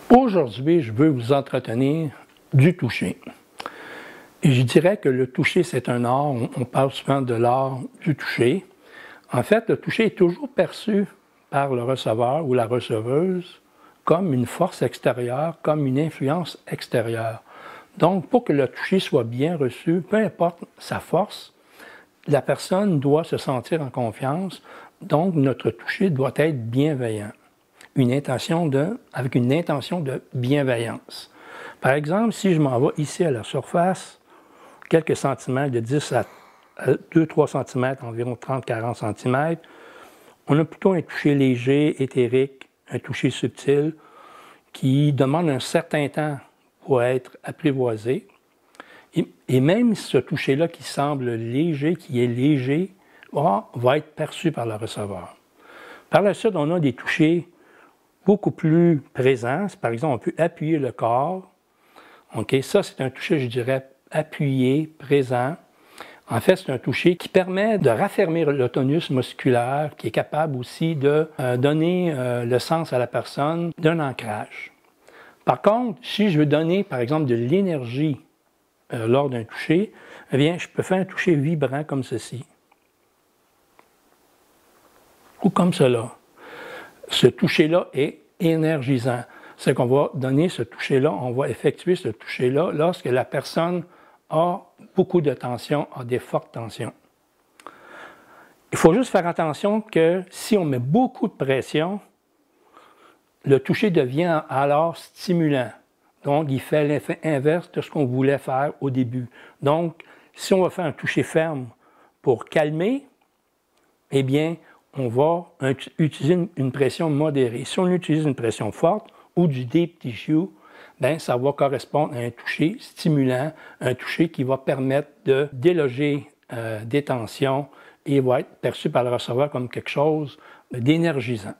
Aujourd'hui, je veux vous entretenir du toucher. Et je dirais que le toucher, c'est un art. On parle souvent de l'art du toucher. En fait, le toucher est toujours perçu par le receveur ou la receveuse comme une force extérieure, comme une influence extérieure. Donc, pour que le toucher soit bien reçu, peu importe sa force, la personne doit se sentir en confiance. Donc, notre toucher doit être bienveillant, avec une intention de bienveillance. Par exemple, si je m'en vais ici à la surface, quelques centimètres, de 10 à 2-3 cm, environ 30-40 cm, on a plutôt un toucher léger, éthérique, un toucher subtil, qui demande un certain temps pour être apprivoisé. Et même ce toucher-là qui semble léger, qui est léger, va être perçu par le receveur. Par la suite, on a des touchers beaucoup plus présents. Par exemple, on peut appuyer le corps. Okay? Ça, c'est un toucher, je dirais, appuyé, présent. En fait, c'est un toucher qui permet de raffermir le tonus musculaire, qui est capable aussi de donner le sens à la personne d'un ancrage. Par contre, si je veux donner, par exemple, de l'énergie lors d'un toucher, eh bien, je peux faire un toucher vibrant comme ceci. Ou comme cela. Ce toucher-là est énergisant. C'est qu'on va donner ce toucher-là, on va effectuer ce toucher-là lorsque la personne a beaucoup de tension, a des fortes tensions. Il faut juste faire attention que si on met beaucoup de pression, le toucher devient alors stimulant. Donc, il fait l'effet inverse de ce qu'on voulait faire au début. Donc, si on va faire un toucher ferme pour calmer, eh bien, on va utiliser une pression modérée. Si on utilise une pression forte ou du deep tissue, bien, ça va correspondre à un toucher stimulant, un toucher qui va permettre de déloger des tensions et va être perçu par le receveur comme quelque chose d'énergisant.